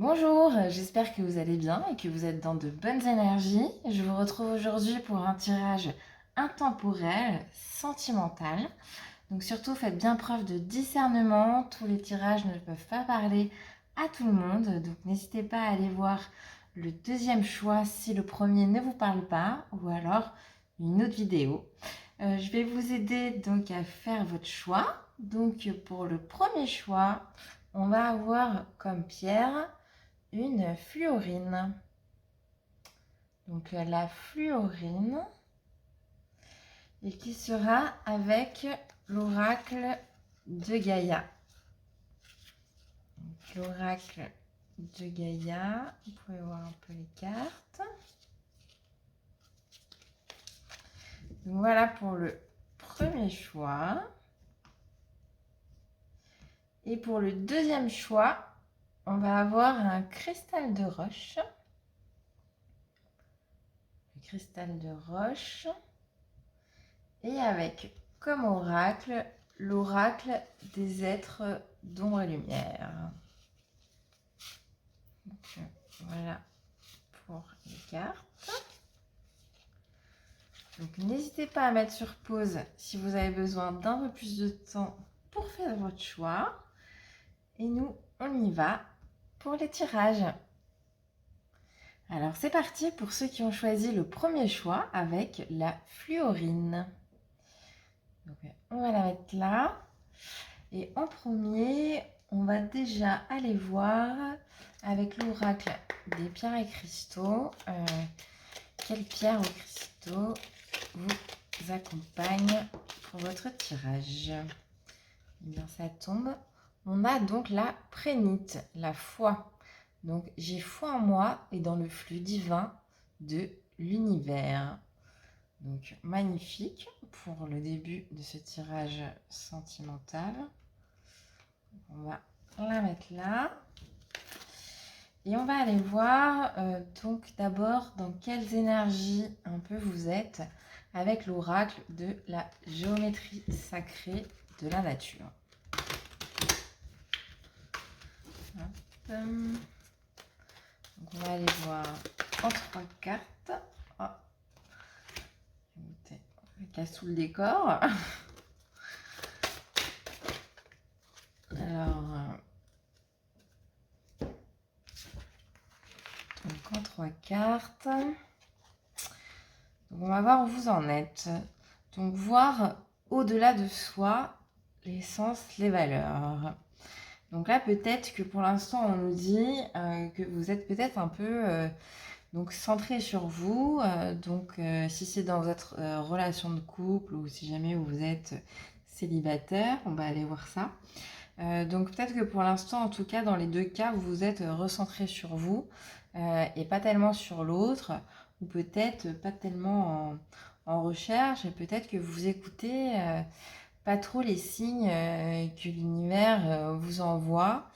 Bonjour, j'espère que vous allez bien et que vous êtes dans de bonnes énergies. Je vous retrouve aujourd'hui pour un tirage intemporel, sentimental. Donc surtout faites bien preuve de discernement, tous les tirages ne peuvent pas parler à tout le monde, donc n'hésitez pas à aller voir le deuxième choix si le premier ne vous parle pas ou alors une autre vidéo. Je vais vous aider donc à faire votre choix. Donc pour le premier choix, on va avoir comme pierre une fluorine. Donc la fluorine et qui sera avec l'oracle de Gaïa. L'oracle de Gaïa, vous pouvez voir un peu les cartes. Donc voilà pour le premier choix. Et pour le deuxième choix, on va avoir un cristal de roche. Le cristal de roche. Et avec comme oracle, l'oracle des êtres d'ombre et lumière. Donc, voilà pour les cartes. Donc n'hésitez pas à mettre sur pause si vous avez besoin d'un peu plus de temps pour faire votre choix. Et nous, on y va pour les tirages. Alors c'est parti pour ceux qui ont choisi le premier choix avec la fluorine. Donc, on va la mettre là. Et en premier, on va déjà aller voir avec l'oracle des pierres et cristaux, quelle pierre ou cristaux vous accompagne pour votre tirage. Eh bien, ça tombe. On a donc la prénite, la foi. Donc, j'ai foi en moi et dans le flux divin de l'univers. Donc, magnifique pour le début de ce tirage sentimental. On va la mettre là. Et on va aller voir donc d'abord dans quelles énergies un peu vous êtes avec l'oracle de la géométrie sacrée de la nature. Donc on va aller voir en 3 cartes. Oh. On casse tout le décor. Alors, donc en 3 cartes. Donc on va voir où vous en êtes. Donc voir au-delà de soi les sens, les valeurs. Donc là, peut-être que pour l'instant, on nous dit que vous êtes peut-être un peu donc centré sur vous. Si c'est dans votre relation de couple ou si jamais vous êtes célibataire, on va aller voir ça. Donc peut-être que pour l'instant, en tout cas, dans les deux cas, vous vous êtes recentré sur vous et pas tellement sur l'autre, ou peut-être pas tellement en recherche, et peut-être que vous écoutez pas trop les signes que l'univers vous envoie,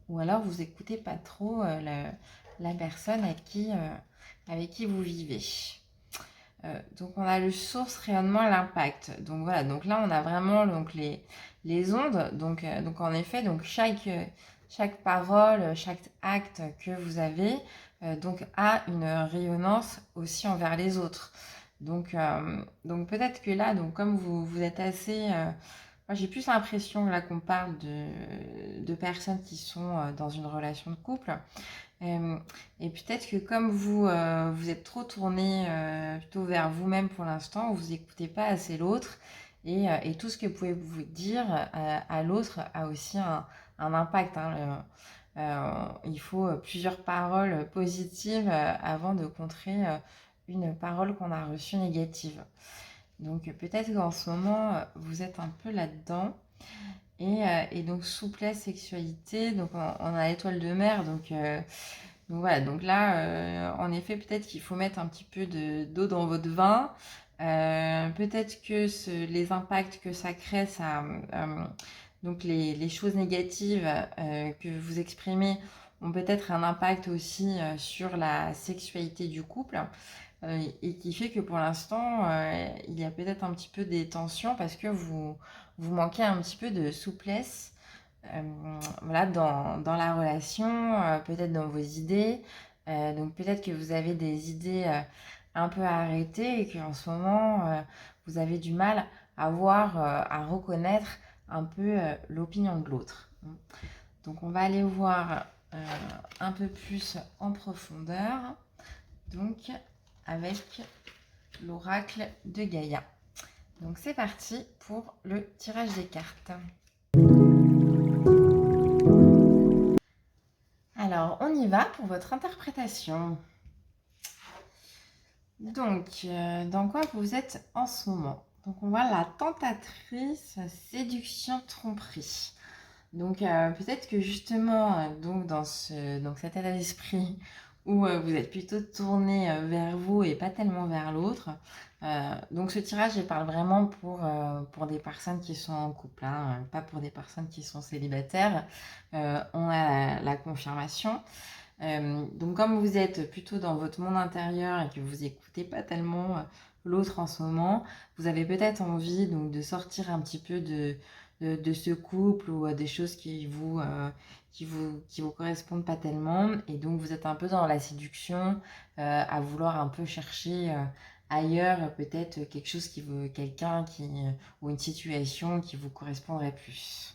ou alors vous écoutez pas trop la personne avec qui vous vivez. Donc on a le source, rayonnement, l'impact. Donc voilà, donc là on a vraiment donc les ondes. Donc en effet, donc chaque parole, chaque acte que vous avez donc a une rayonnance aussi envers les autres. Donc peut-être que là, donc comme vous êtes assez... moi j'ai plus l'impression là qu'on parle de personnes qui sont dans une relation de couple. Et peut-être que comme vous êtes trop tourné plutôt vers vous-même pour l'instant, vous n'écoutez pas assez l'autre, et tout ce que vous pouvez vous dire à l'autre a aussi un impact, hein. Il faut plusieurs paroles positives avant de contrer une parole qu'on a reçue négative. Donc peut-être qu'en ce moment, vous êtes un peu là-dedans. Et donc souplesse, sexualité, donc on a l'étoile de mer, donc voilà, donc là, en effet, peut-être qu'il faut mettre un petit peu d'eau dans votre vin. Peut-être que les impacts que ça crée, donc les choses négatives que vous exprimez ont peut-être un impact aussi sur la sexualité du couple. Et qui fait que pour l'instant, il y a peut-être un petit peu des tensions parce que vous manquez un petit peu de souplesse voilà, dans la relation, peut-être dans vos idées. Donc peut-être que vous avez des idées un peu arrêtées et qu'en ce moment, vous avez du mal à voir, à reconnaître un peu l'opinion de l'autre. Donc on va aller voir un peu plus en profondeur, donc avec l'oracle de Gaïa. Donc c'est parti pour le tirage des cartes. Alors on y va pour votre interprétation. Donc dans quoi vous êtes en ce moment? Donc on voit la tentatrice, séduction, tromperie. Donc peut-être que justement donc dans cet état d'esprit où vous êtes plutôt tourné vers vous et pas tellement vers l'autre. Donc ce tirage, je parle vraiment pour des personnes qui sont en couple, hein, pas pour des personnes qui sont célibataires. On a la confirmation. Donc comme vous êtes plutôt dans votre monde intérieur et que vous écoutez pas tellement l'autre en ce moment, vous avez peut-être envie donc de sortir un petit peu de ce couple ou des choses qui vous correspondent pas tellement, et donc vous êtes un peu dans la séduction, à vouloir un peu chercher ailleurs peut-être quelque chose quelqu'un ou une situation qui vous correspondrait plus.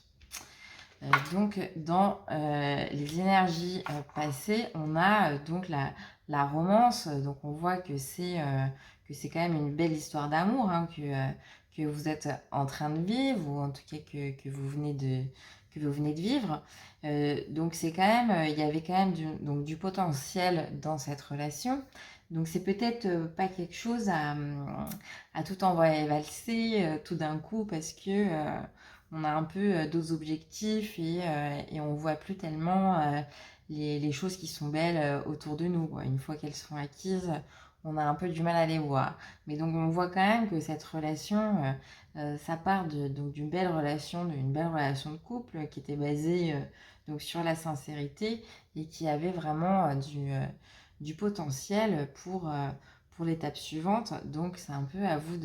Donc dans les énergies passées, on a donc la romance. Donc on voit que c'est quand même une belle histoire d'amour, hein, que vous êtes en train de vivre, ou en tout cas que vous venez de vivre. Donc c'est quand même, il y avait quand même du potentiel dans cette relation. Donc c'est peut-être pas quelque chose à tout envoyer valser tout d'un coup, parce que on a un peu d'autres objectifs, et on voit plus tellement les choses qui sont belles autour de nous. Une fois qu'elles sont acquises, on a un peu du mal à les voir. Mais donc on voit quand même que cette relation, ça part donc d'une belle relation de couple qui était basée donc sur la sincérité, et qui avait vraiment du potentiel pour l'étape suivante. Donc c'est un peu à vous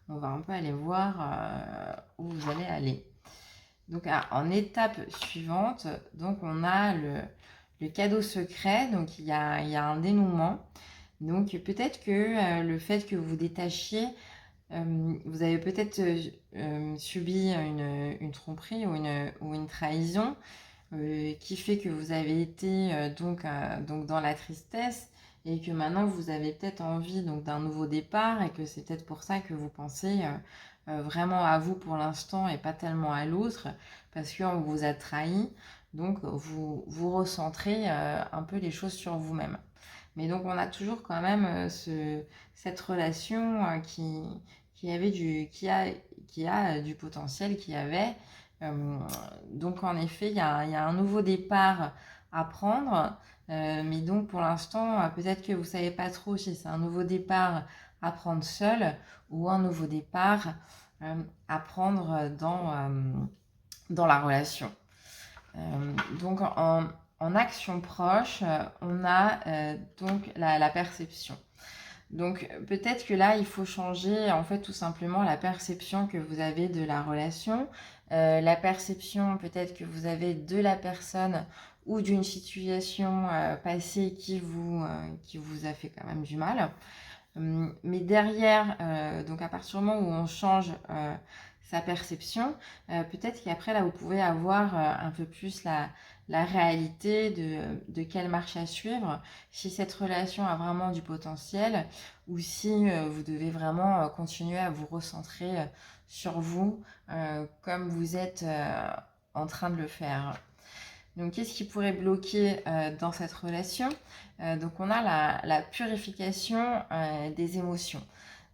on va un peu aller voir où vous allez aller. Donc en étape suivante, donc on a le cadeau secret. Donc il y a un dénouement. Donc peut-être que le fait que vous détachiez, vous avez peut-être subi une tromperie ou une trahison, qui fait que vous avez été donc dans la tristesse, et que maintenant vous avez peut-être envie donc d'un nouveau départ, et que c'est peut-être pour ça que vous pensez vraiment à vous pour l'instant et pas tellement à l'autre, parce qu'on vous a trahi. Donc vous recentrez un peu les choses sur vous-même. Mais donc on a toujours quand même cette relation qui a du potentiel, donc en effet, il y a un nouveau départ à prendre, mais donc pour l'instant, peut-être que vous ne savez pas trop si c'est un nouveau départ à prendre seul, ou un nouveau départ à prendre dans la relation. Donc en action proche, on a donc la perception. Donc peut-être que là, il faut changer en fait tout simplement la perception que vous avez de la relation, la perception peut-être que vous avez de la personne ou d'une situation passée qui vous a fait quand même du mal. Mais derrière, donc à partir du moment où on change sa perception, peut-être qu'après là vous pouvez avoir un peu plus la réalité de quelle marche à suivre, si cette relation a vraiment du potentiel, ou si vous devez vraiment continuer à vous recentrer sur vous, comme vous êtes en train de le faire. Donc qu'est-ce qui pourrait bloquer dans cette relation? Donc on a la purification des émotions.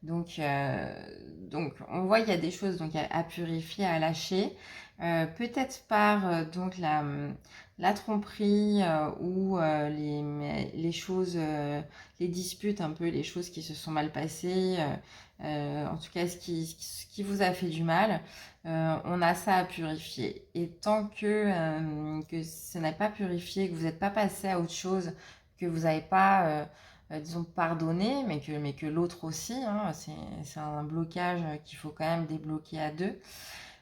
Donc on voit qu'il y a des choses donc à purifier, à lâcher. Peut-être par donc la tromperie, ou les choses, les disputes, un peu les choses qui se sont mal passées, en tout cas ce qui vous a fait du mal. On a ça à purifier. Et tant que ce n'est pas purifié, que vous n'êtes pas passé à autre chose, que vous n'avez pas disons pardonné, mais que l'autre aussi, hein, c'est un blocage qu'il faut quand même débloquer à deux.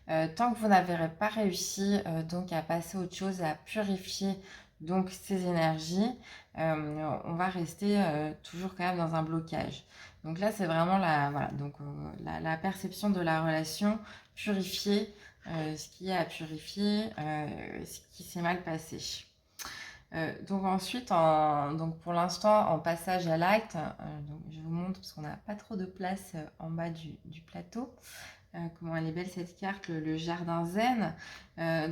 Tant que vous n'avez pas réussi donc à passer à autre chose, à purifier donc ces énergies, on va rester toujours quand même dans un blocage. Donc là, c'est vraiment voilà, donc, la perception de la relation, purifier ce qui est à purifier, ce qui s'est mal passé. Donc ensuite, donc pour l'instant, en passage à l'acte, donc je vous montre parce qu'on n'a pas trop de place en bas du plateau. Comment elle est belle cette carte, le jardin zen.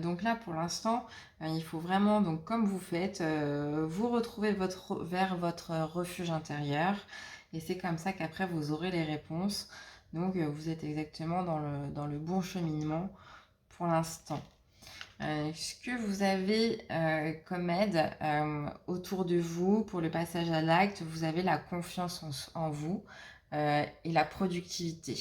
Donc là, pour l'instant, il faut vraiment, donc comme vous faites, vous retrouver vers votre refuge intérieur. Et c'est comme ça qu'après, vous aurez les réponses. Donc, vous êtes exactement dans le bon cheminement pour l'instant. Ce que vous avez comme aide autour de vous pour le passage à l'acte, vous avez la confiance en vous et la productivité.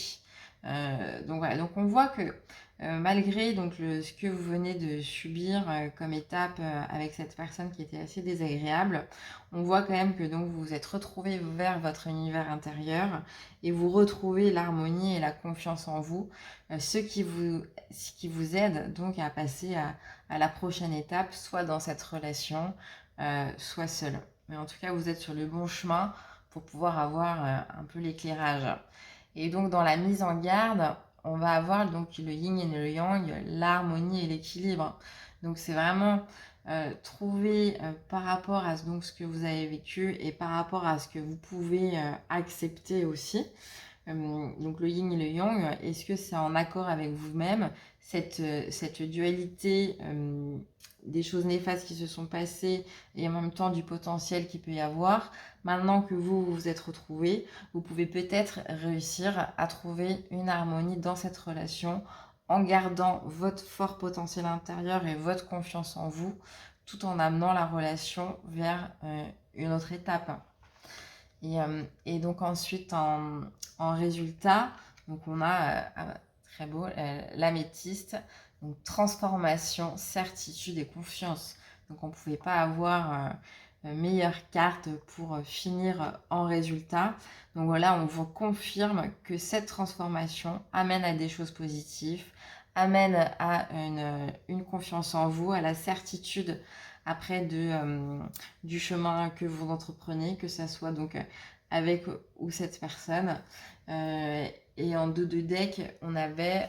Donc voilà, donc on voit que malgré donc ce que vous venez de subir comme étape avec cette personne qui était assez désagréable, on voit quand même que donc vous vous êtes retrouvé vers votre univers intérieur et vous retrouvez l'harmonie et la confiance en vous, ce qui vous aide donc à passer à la prochaine étape, soit dans cette relation, soit seul. Mais en tout cas, vous êtes sur le bon chemin pour pouvoir avoir un peu l'éclairage. Et donc dans la mise en garde, on va avoir donc le yin et le yang, l'harmonie et l'équilibre. Donc c'est vraiment trouver par rapport à donc, ce que vous avez vécu et par rapport à ce que vous pouvez accepter aussi. Donc le yin et le yang, est-ce que c'est en accord avec vous-même, cette dualité des choses néfastes qui se sont passées et en même temps du potentiel qu'il peut y avoir. Maintenant que vous vous êtes retrouvés, vous pouvez peut-être réussir à trouver une harmonie dans cette relation en gardant votre fort potentiel intérieur et votre confiance en vous, tout en amenant la relation vers une autre étape. Et donc ensuite, en résultat, donc on a, très beau, l'améthyste, donc transformation, certitude et confiance. Donc on ne pouvait pas avoir meilleure carte pour finir en résultat. Donc voilà, on vous confirme que cette transformation amène à des choses positives, amène à une confiance en vous, à la certitude après du chemin que vous entreprenez, que ça soit donc avec ou cette personne. Et en dos de deck, on avait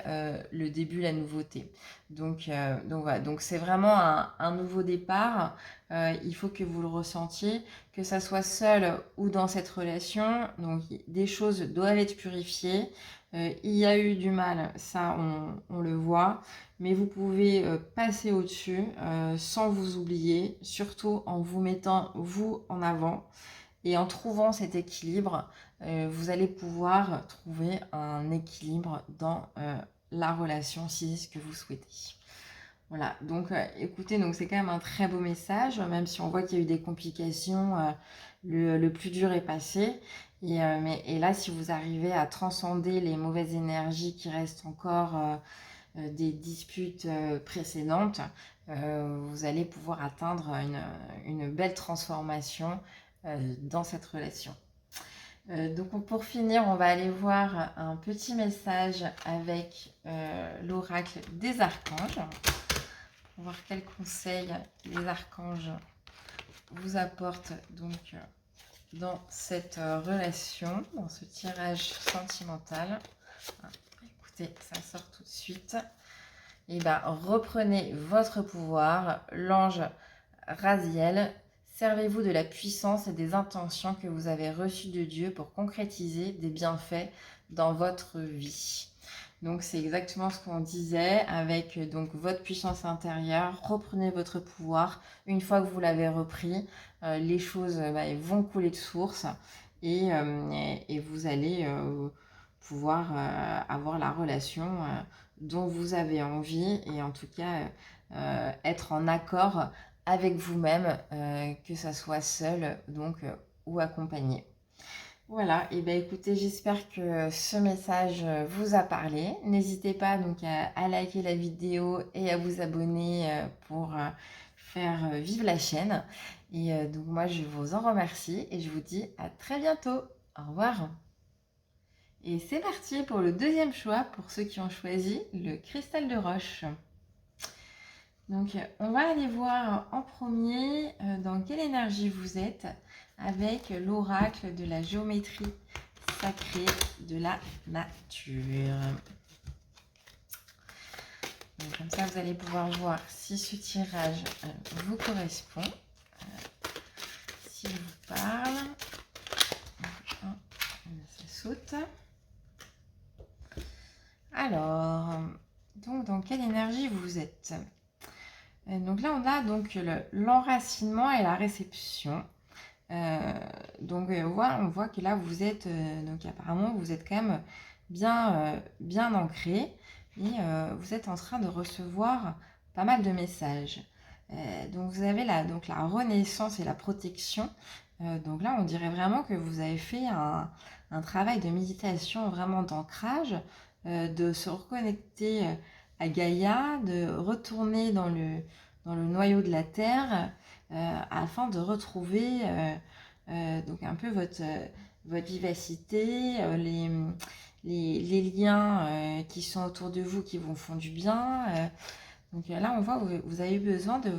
le début, la nouveauté. Donc voilà, donc c'est vraiment un nouveau départ. Il faut que vous le ressentiez, que ça soit seul ou dans cette relation. Donc des choses doivent être purifiées. Il y a eu du mal, ça on le voit, mais vous pouvez passer au-dessus sans vous oublier, surtout en vous mettant vous en avant. Et en trouvant cet équilibre, vous allez pouvoir trouver un équilibre dans la relation si c'est ce que vous souhaitez. Voilà, donc écoutez, donc c'est quand même un très beau message, même si on voit qu'il y a eu des complications, le plus dur est passé. Et là, si vous arrivez à transcender les mauvaises énergies qui restent encore des disputes précédentes, vous allez pouvoir atteindre une belle transformation dans cette relation. Donc pour finir, on va aller voir un petit message avec l'oracle des archanges. Pour voir quels conseils les archanges vous apportent donc dans cette relation, dans ce tirage sentimental. Écoutez, ça sort tout de suite. Et bien, reprenez votre pouvoir, l'ange Raziel. Servez-vous de la puissance et des intentions que vous avez reçues de Dieu pour concrétiser des bienfaits dans votre vie. Donc c'est exactement ce qu'on disait avec donc votre puissance intérieure. Reprenez votre pouvoir. Une fois que vous l'avez repris, les choses vont couler de source et vous allez pouvoir avoir la relation dont vous avez envie et en tout cas être en accord avec vous-même, que ça soit seul donc ou accompagné. Voilà, et bien écoutez, j'espère que ce message vous a parlé. N'hésitez pas donc à liker la vidéo et à vous abonner pour faire vivre la chaîne. Et donc moi je vous en remercie et je vous dis à très bientôt. Au revoir. Et c'est parti pour le deuxième choix, pour ceux qui ont choisi le cristal de roche. Donc, on va aller voir en premier dans quelle énergie vous êtes avec l'oracle de la géométrie sacrée de la nature. Donc, comme ça, vous allez pouvoir voir si ce tirage vous correspond, s'il vous parle. Ça saute. Alors, donc dans quelle énergie vous êtes? Donc là, on a donc l'enracinement et la réception. Donc on voit que là, vous êtes, donc apparemment, vous êtes quand même bien ancré et vous êtes en train de recevoir pas mal de messages. Donc vous avez donc la renaissance et la protection. Donc là, on dirait vraiment que vous avez fait un travail de méditation, vraiment d'ancrage, de se reconnecter à Gaïa, de retourner dans le noyau de la Terre afin de retrouver donc un peu votre vivacité, les liens qui sont autour de vous qui vous font du bien. Donc là, on voit que vous avez besoin de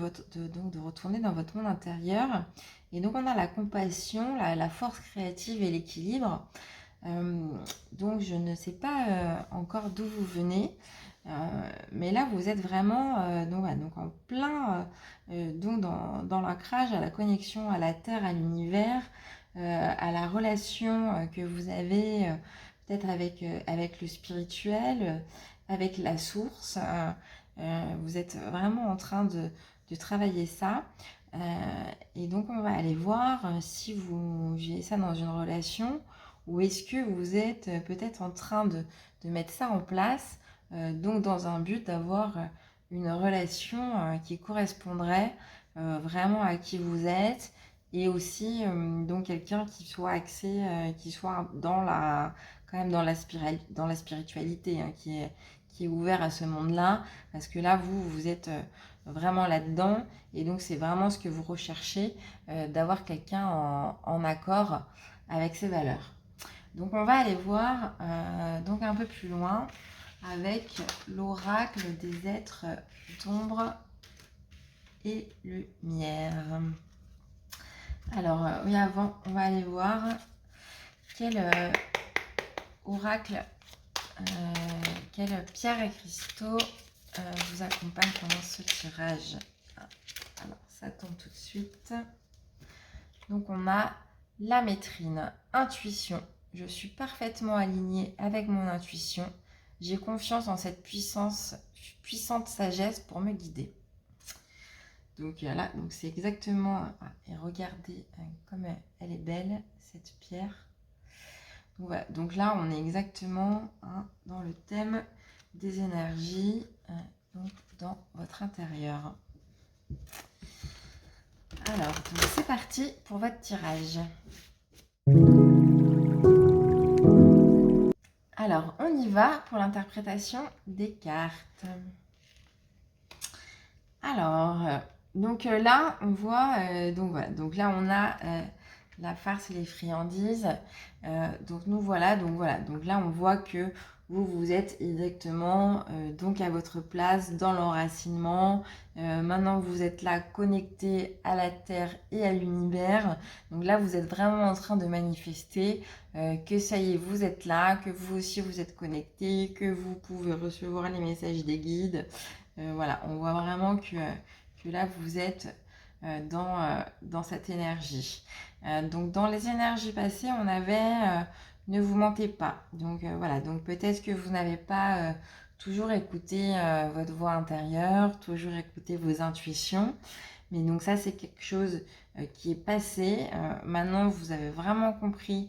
retourner dans votre monde intérieur. Et donc, on a la compassion, la force créative et l'équilibre. Donc, je ne sais pas encore d'où vous venez. Mais là, vous êtes vraiment donc en plein donc dans l'ancrage, à la connexion à la Terre, à l'univers, à la relation que vous avez peut-être avec le spirituel, avec la source. Vous êtes vraiment en train de travailler ça. Et donc, on va aller voir si vous vivez ça dans une relation ou est-ce que vous êtes peut-être en train de mettre ça en place, donc dans un but d'avoir une relation qui correspondrait vraiment à qui vous êtes et aussi donc quelqu'un qui soit axé, qui soit quand même dans la spiritualité, hein, qui est ouvert à ce monde-là, parce que là, vous êtes vraiment là-dedans, et donc c'est vraiment ce que vous recherchez, d'avoir quelqu'un en accord avec ses valeurs. Donc on va aller voir donc un peu plus loin avec l'oracle des êtres d'ombre et lumière. Alors oui, avant, on va aller voir quel oracle, quelle pierre et cristaux vous accompagne pendant ce tirage. Alors ça tombe tout de suite. Donc on a la métrine, intuition. Je suis parfaitement alignée avec mon intuition. J'ai confiance en cette puissante sagesse pour me guider. Donc là, donc c'est exactement... et regardez comme elle est belle, cette pierre. Donc, voilà, donc là, on est exactement dans le thème des énergies, donc dans votre intérieur. Alors, donc c'est parti pour votre tirage. Alors, on y va pour l'interprétation des cartes. Alors, donc là, on voit, donc voilà, donc là, on a la farce et les friandises. Donc nous voilà, donc là, on voit que vous êtes exactement donc à votre place dans l'enracinement. Maintenant, vous êtes là connecté à la Terre et à l'univers. Donc là, vous êtes vraiment en train de manifester que ça y est, vous êtes là, que vous aussi, vous êtes connecté, que vous pouvez recevoir les messages des guides. Voilà, on voit vraiment que là, vous êtes dans cette énergie. Donc, dans les énergies passées, on avait ne vous mentez pas. Donc, voilà, donc peut-être que vous n'avez pas toujours écouté votre voix intérieure, toujours écouté vos intuitions. Mais donc, ça, c'est quelque chose qui est passé. Maintenant, vous avez vraiment compris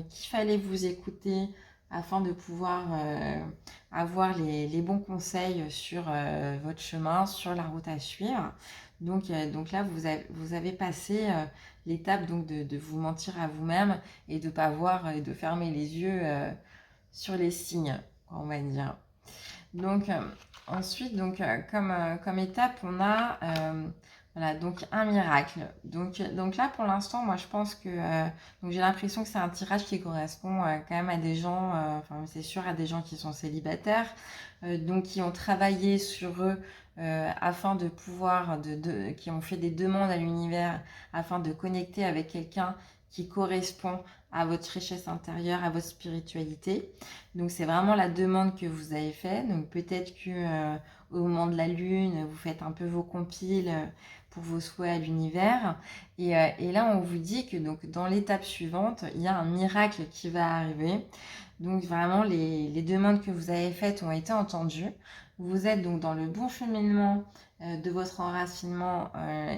qu'il fallait vous écouter afin de pouvoir avoir les bons conseils sur votre chemin, sur la route à suivre. Donc là, vous avez passé l'étape donc de vous mentir à vous-même et de ne pas voir et de fermer les yeux sur les signes, on va dire. Donc ensuite, donc, comme étape, on a Voilà, donc un miracle. Donc là, pour l'instant, moi, je pense que donc j'ai l'impression que c'est un tirage qui correspond quand même à des gens, enfin, c'est sûr, à des gens qui sont célibataires, donc qui ont travaillé sur eux afin de pouvoir, qui ont fait des demandes à l'univers afin de connecter avec quelqu'un qui correspond à votre richesse intérieure, à votre spiritualité. Donc c'est vraiment la demande que vous avez faite. Donc peut-être que au moment de la lune, vous faites un peu vos compiles pour vos souhaits à l'univers. Et là, on vous dit que donc, dans l'étape suivante, il y a un miracle qui va arriver. Donc vraiment, les demandes que vous avez faites ont été entendues. Vous êtes donc dans le bon cheminement de votre enracinement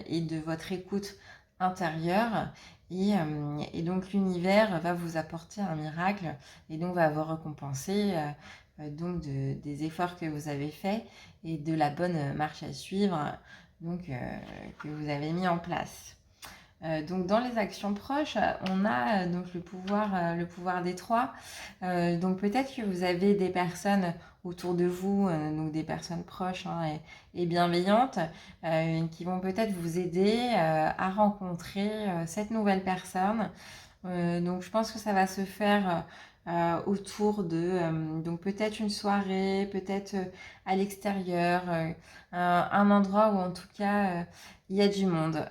et de votre écoute intérieure. Et donc l'univers va vous apporter un miracle et donc va vous récompenser donc des efforts que vous avez faits et de la bonne marche à suivre donc, que vous avez mis en place. Donc dans les actions proches, on a donc le pouvoir des trois. Donc peut-être que vous avez des personnes autour de vous, donc des personnes proches et bienveillantes, qui vont peut-être vous aider à rencontrer cette nouvelle personne. Donc je pense que ça va se faire autour de donc peut-être une soirée, peut-être à l'extérieur, un endroit où en tout cas il y a du monde.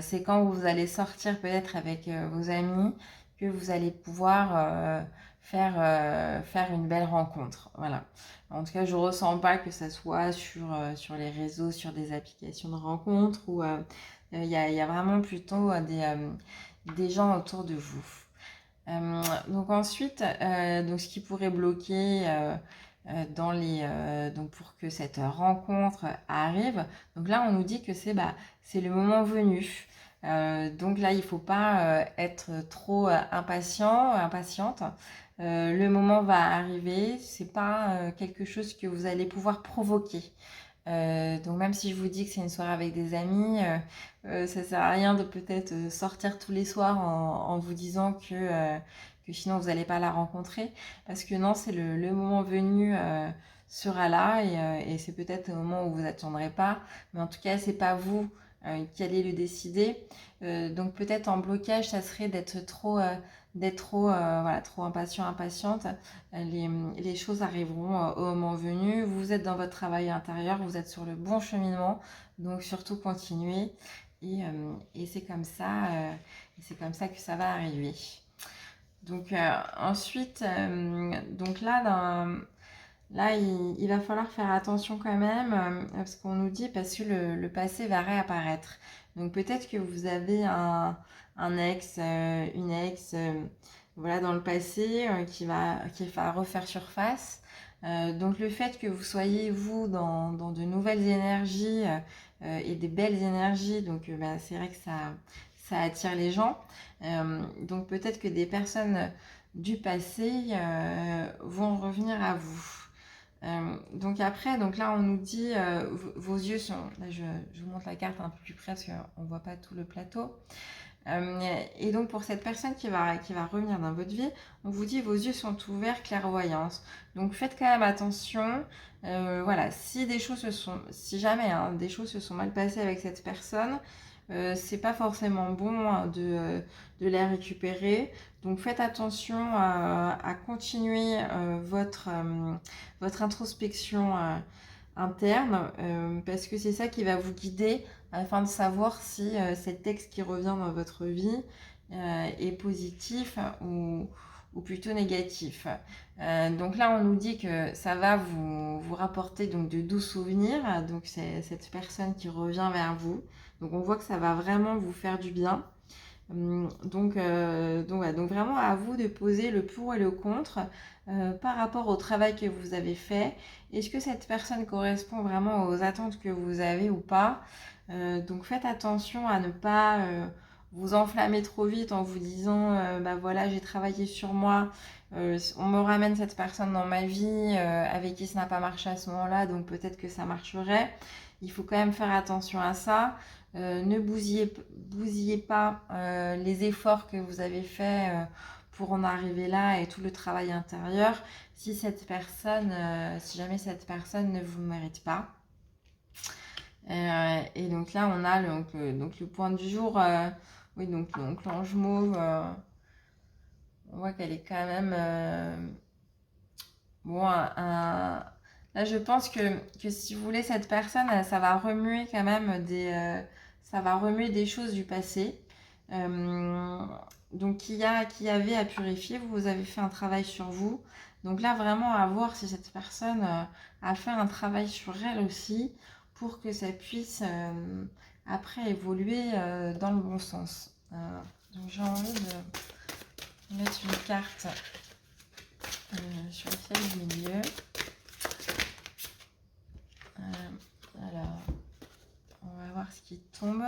C'est quand vous allez sortir peut-être avec vos amis que vous allez pouvoir faire une belle rencontre. Voilà. En tout cas, je ne ressens pas que ça soit sur les réseaux, sur des applications de rencontres où y a vraiment plutôt des gens autour de vous. Donc ensuite, donc ce qui pourrait bloquer donc pour que cette rencontre arrive, donc là on nous dit que c'est le moment venu. Donc là il ne faut pas être trop impatiente. Le moment va arriver, c'est pas quelque chose que vous allez pouvoir provoquer. Donc même si je vous dis que c'est une soirée avec des amis, ça sert à rien de peut-être sortir tous les soirs en vous disant que sinon vous n'allez pas la rencontrer. Parce que non, c'est le moment venu sera là et c'est peut-être au moment où vous attendrez pas. Mais en tout cas, c'est pas vous qui allez le décider. Donc peut-être en blocage, ça serait trop impatiente. Les choses arriveront au moment venu. Vous êtes dans votre travail intérieur, vous êtes sur le bon cheminement, donc surtout continuez. Et c'est comme ça que ça va arriver. Donc ensuite, donc là il va falloir faire attention quand même, parce qu'on nous dit, parce que le passé va réapparaître. Donc peut-être que vous avez un ex, une ex, voilà, dans le passé qui va refaire surface. Donc le fait que vous soyez, vous, dans de nouvelles énergies et des belles énergies, donc c'est vrai que ça attire les gens. Donc peut-être que des personnes du passé vont revenir à vous. Donc après, donc là on nous dit vos yeux sont. Là je vous montre la carte un peu plus près parce qu'on ne voit pas tout le plateau. Et donc pour cette personne qui va revenir dans votre vie, on vous dit vos yeux sont ouverts, clairvoyance. Donc faites quand même attention. Voilà, si jamais des choses se sont mal passées avec cette personne, c'est pas forcément bon de les récupérer. Donc faites attention à continuer votre introspection interne parce que c'est ça qui va vous guider afin de savoir si cet texte qui revient dans votre vie est positif ou plutôt négatif. Donc là, on nous dit que ça va vous rapporter donc de doux souvenirs. Donc c'est cette personne qui revient vers vous. Donc on voit que ça va vraiment vous faire du bien. Donc vraiment à vous de poser le pour et le contre par rapport au travail que vous avez fait. Est-ce que cette personne correspond vraiment aux attentes que vous avez ou pas? Donc faites attention à ne pas vous enflammer trop vite en vous disant voilà, j'ai travaillé sur moi, on me ramène cette personne dans ma vie avec qui ça n'a pas marché à ce moment-là, donc peut-être que ça marcherait. Il faut quand même faire attention à ça. Ne bousillez pas les efforts que vous avez faits pour en arriver là et tout le travail intérieur si jamais cette personne ne vous mérite pas. Et donc là, on a donc le point du jour. Oui, donc l'ange mauve, on voit qu'elle est quand même... bon, là, je pense que si vous voulez, cette personne, ça va remuer quand même ça va remuer des choses du passé. Donc, qui avait à purifier. Vous avez fait un travail sur vous. Donc là, vraiment, à voir si cette personne a fait un travail sur elle aussi pour que ça puisse après évoluer dans le bon sens. Donc, j'ai envie de mettre une carte sur le ciel du milieu. Alors, on va voir ce qui tombe.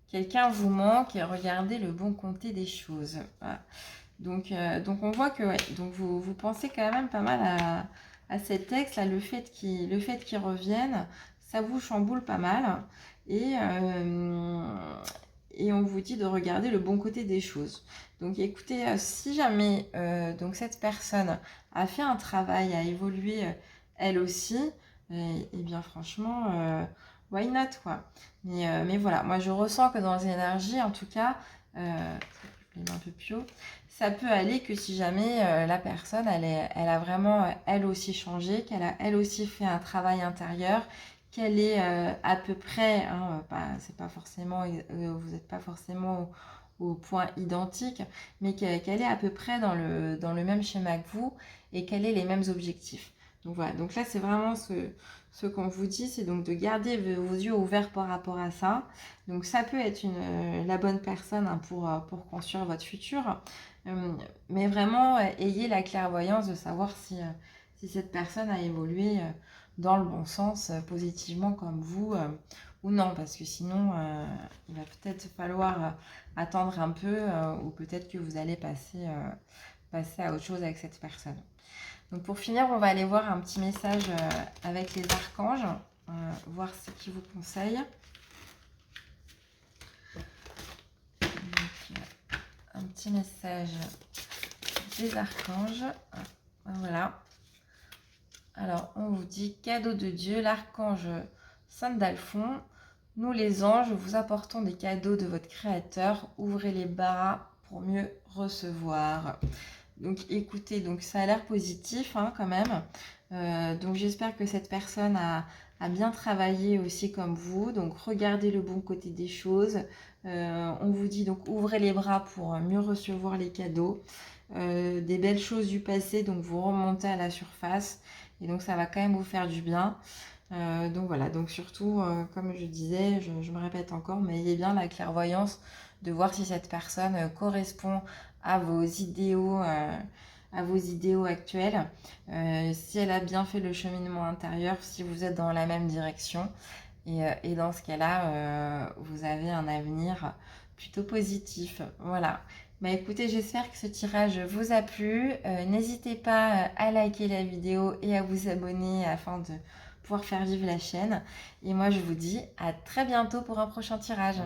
Quelqu'un vous manque et regardez le bon côté des choses. Voilà. Donc on voit que ouais, donc vous pensez quand même pas mal à cet ex, là, le fait qu'il revienne, ça vous chamboule pas mal. Et on vous dit de regarder le bon côté des choses. Donc écoutez, si jamais donc cette personne a fait un travail, a évolué elle aussi, et bien franchement, why not quoi. Mais voilà, moi je ressens que dans les énergies, en tout cas, je mets un peu plus haut, ça peut aller que si jamais la personne, elle a vraiment elle aussi changé, qu'elle a elle aussi fait un travail intérieur, qu'elle est à peu près, hein, c'est pas forcément, vous n'êtes pas forcément au point identique, mais qu'elle est à peu près dans le même schéma que vous et qu'elle ait les mêmes objectifs. Donc voilà, donc là c'est vraiment ce qu'on vous dit, c'est donc de garder vos yeux ouverts par rapport à ça. Donc ça peut être la bonne personne hein, pour construire votre futur, mais vraiment ayez la clairvoyance de savoir si cette personne a évolué dans le bon sens, positivement comme vous, ou non, parce que sinon il va peut-être falloir attendre un peu, ou peut-être que vous allez passer à autre chose avec cette personne. Donc pour finir, on va aller voir un petit message avec les archanges, voir ce qu'ils vous conseillent. Donc, un petit message des archanges. Voilà. Alors, on vous dit cadeau de Dieu, l'archange Saint-Dalphon. Nous les anges, vous apportons des cadeaux de votre Créateur. Ouvrez les bras pour mieux recevoir. Donc écoutez, donc ça a l'air positif hein, quand même. Donc j'espère que cette personne a bien travaillé aussi comme vous. Donc regardez le bon côté des choses. On vous dit donc ouvrez les bras pour mieux recevoir les cadeaux. Des belles choses du passé, donc vous remontez à la surface. Et donc ça va quand même vous faire du bien. Donc voilà, donc surtout, comme je disais, je me répète encore, mais ayez bien la clairvoyance de voir si cette personne correspond à vos idéaux actuels, si elle a bien fait le cheminement intérieur, si vous êtes dans la même direction. Et dans ce cas-là, vous avez un avenir plutôt positif. Voilà. Bah écoutez, j'espère que ce tirage vous a plu. N'hésitez pas à liker la vidéo et à vous abonner afin de pouvoir faire vivre la chaîne. Et moi, je vous dis à très bientôt pour un prochain tirage.